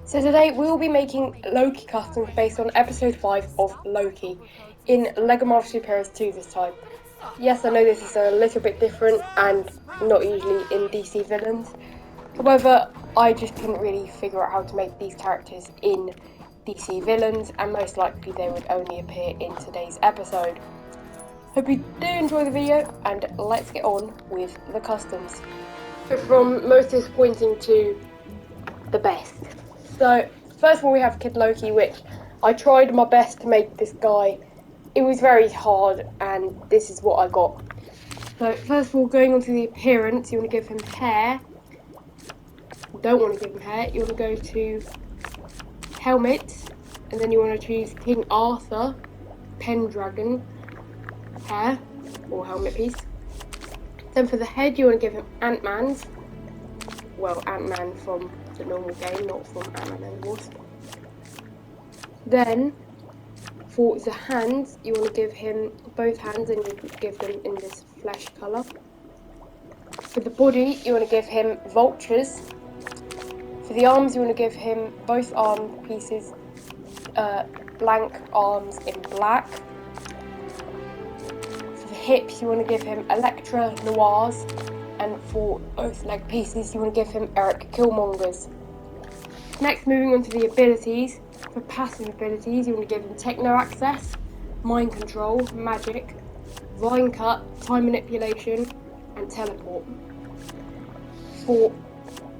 So today we will be making Loki customs based on episode 5 of Loki in LEGO Marvel Superheroes 2 this time. Yes, I know this is a little bit different and not usually in DC villains. However, I just couldn't really figure out how to make these characters in DC villains, and most likely they would only appear in today's episode. Hope you do enjoy the video, and let's get on with the customs. From most disappointing to the best. So, first of all, we have Kid Loki, which I tried my best to make this guy. It was very hard, and this is what I got. So, first of all, going on to the appearance, you want to give him hair. You don't want to give him hair. You want to go to helmets, and then you want to choose King Arthur, Pendragon, hair, or helmet piece. Then for the head, you want to give him Ant-Man's. Well, Ant-Man from the normal game, not from Ant-Man and the Wasp. Then, for the hands, you want to give him both hands and you give them in this flesh colour. For the body, you want to give him vultures. For the arms, you want to give him both arm pieces, blank arms in black. For the hips, you want to give him Electra Noirs. And for both leg pieces, you want to give him Eric Killmonger's. Next, moving on to the abilities. For passive abilities, you want to give him Techno Access, Mind Control, Magic, Vine Cut, Time Manipulation, and Teleport. For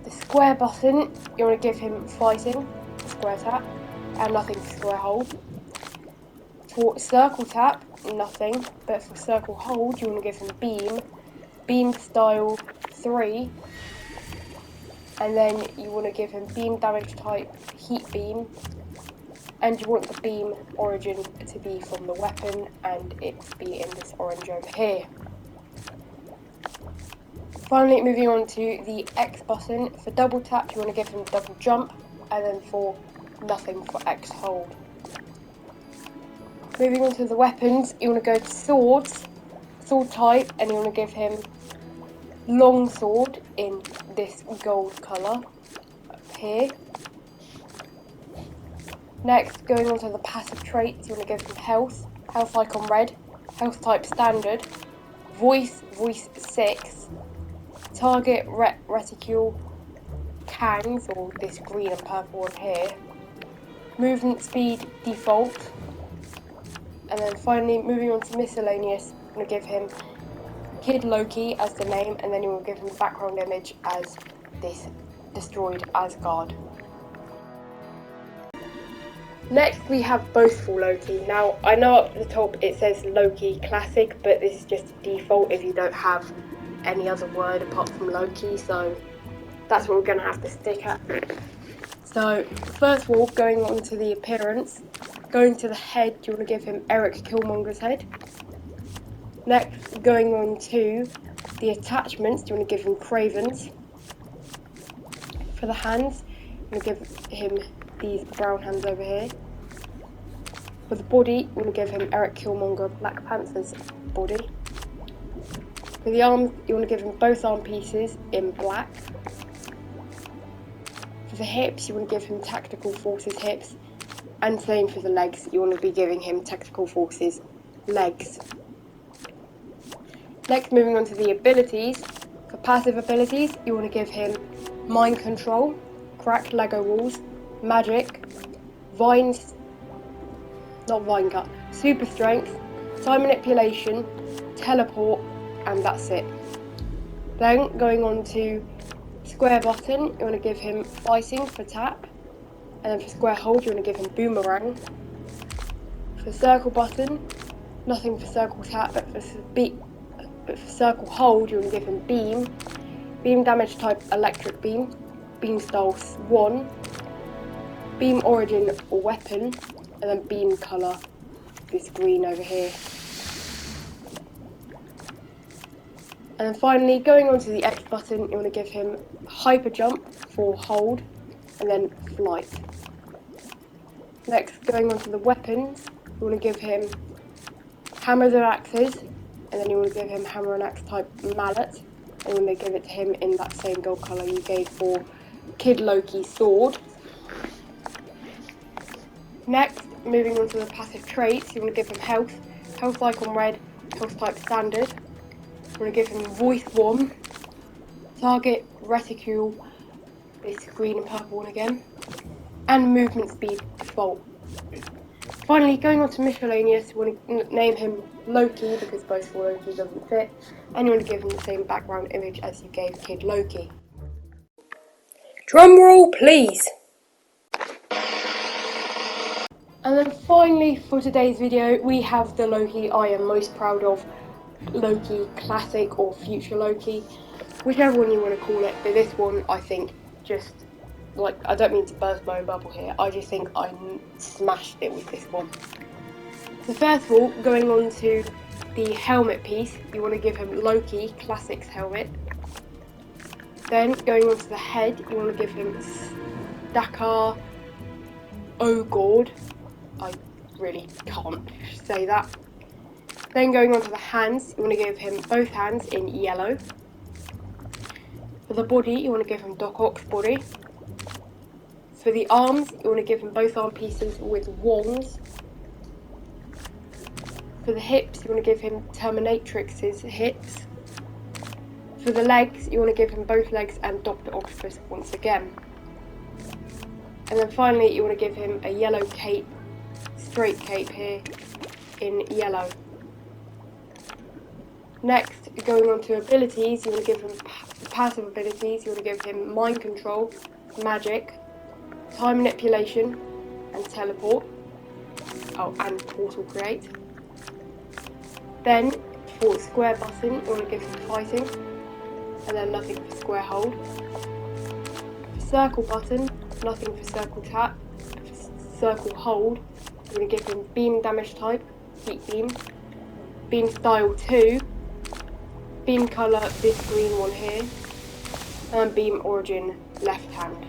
the square button, you want to give him Fighting, Square Tap, and Nothing, Square Hold. For Circle Tap, nothing, but for Circle Hold, you want to give him Beam, Beam Style 3, and then you want to give him Beam Damage Type Heat Beam, and you want the beam origin to be from the weapon, and it to be in this orange over here. Finally, moving on to the X button. For double tap, you want to give him double jump, and then for nothing for X hold. Moving on to the weapons, you want to go to swords, sword type, and you want to give him long sword in this gold colour up here. Next, going on to the passive traits, you want to give him health, health icon red, health type standard, voice 6, target reticule Kangs, or this green and purple one here, movement speed default, and then finally moving on to miscellaneous, you want to give him Kid Loki as the name, and then you will give him the background image as this destroyed Asgard. Next, we have Boastful Loki. Now, I know up at the top it says Loki Classic, but this is just a default if you don't have any other word apart from Loki, so that's what we're going to have to stick at. So, first of all, going on to the appearance, going to the head, you want to give him Eric Killmonger's head. Next, going on to the attachments, you want to give him Craven's. For the hands, you want to give him these brown hands over here. For the body, you want to give him Eric Killmonger Black Panther's body. For the arms, you want to give him both arm pieces in black. For the hips, you want to give him Tactical Forces hips. And same for the legs, you want to be giving him Tactical Forces legs. Next, moving on to the abilities. For passive abilities, you want to give him Mind Control, Cracked Lego Walls, Magic, Super Strength, Time Manipulation, Teleport, and that's it. Then, going on to square button, you want to give him Fighting for tap, and then for square hold, you want to give him Boomerang. For circle button, nothing for circle tap, but for circle hold, you want to give him Beam, Beam Damage Type Electric Beam, Beam Style 1, Beam Origin Weapon, and then Beam Colour, this green over here. And then finally, going on to the X button, you want to give him Hyper Jump for hold, and then Flight. Next, going on to the weapons, you want to give him Hammers and Axes, and then you want to give him Hammer and Axe type Mallet, and then they give it to him in that same gold colour you gave for Kid Loki's sword. Next, moving on to the passive traits, you want to give him health, health icon red, health type standard. You want to give him voice 1, target reticule, this green and purple one again, and movement speed default. Finally, going on to miscellaneous, you want to name him Loki because both for Loki doesn't fit, and you want to give him the same background image as you gave Kid Loki. Drum roll, please! And then finally, for today's video, we have the Loki I am most proud of, Loki Classic or Future Loki, whichever one you want to call it, but this one I think just, like, I don't mean to burst my own bubble here, I just think I smashed it with this one. So first of all, going on to the helmet piece, you want to give him Loki Classic's helmet. Then going on to the head, you want to give him Dakar Ogord. I really can't say that. Then going on to the hands, you want to give him both hands in yellow. For the body, you want to give him Doc Ock's body. For the arms, you want to give him both arm pieces with wands. For the hips, you want to give him Terminatrix's hips. For the legs, you want to give him both legs and Dr. Octopus once again. And then finally, you want to give him a yellow cape, straight cape here in yellow. Next, going on to abilities, you want to give him passive abilities. You want to give him mind control, magic, time manipulation, and teleport. Oh, and portal create. Then, for the square button, you want to give him fighting, and then nothing for square hold. For circle button, nothing for circle tap. For circle hold, you want to give him beam damage type, heat beam style 2, beam colour this green one here, and beam origin left hand.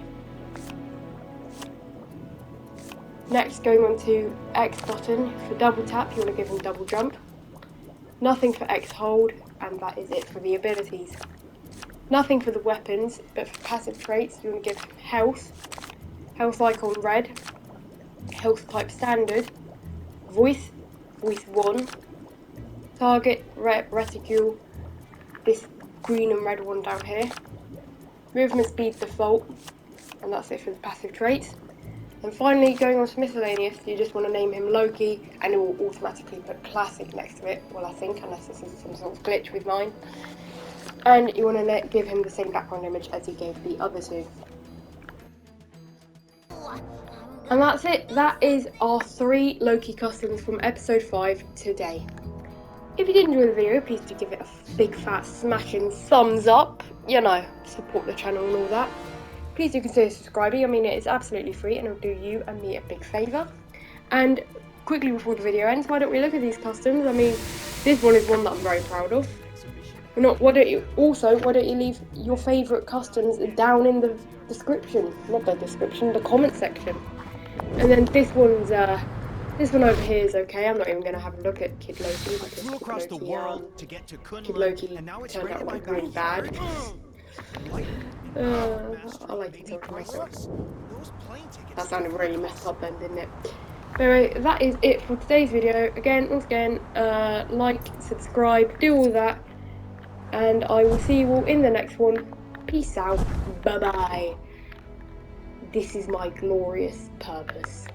Next, going on to X button, for double tap you want to give him double jump, nothing for X hold, and that is it for the abilities. Nothing for the weapons, but for passive traits you want to give him health, health icon red, health type standard, voice 1, target reticule, this green and red one down here, movement speed default, and that's it for the passive traits. And finally, going on to miscellaneous, you just want to name him Loki, and it will automatically put Classic next to it, well I think, unless this is some sort of glitch with mine. And you want to give him the same background image as you gave the other two. And that's it, that is our 3 Loki customs from episode 5 today. If you did enjoy the video, please do give it a big fat smashing thumbs up, you know, support the channel and all that. Please do consider subscribing, I mean it is absolutely free and it'll do you and me a big favour. And quickly before the video ends, why don't we look at these customs? I mean, this one is one that I'm very proud of. Why don't you leave your favourite customs down in the description, not the description, the comment section. And then this one over here is okay. I'm not even going to have a look at Kid Loki because Kid Loki turned out like really bad. I like to talk to myself. That sounded really messed up then, didn't it? But anyway, that is it for today's video. Once again, like, subscribe, do all that. And I will see you all in the next one. Peace out. Bye-bye. This is my glorious purpose.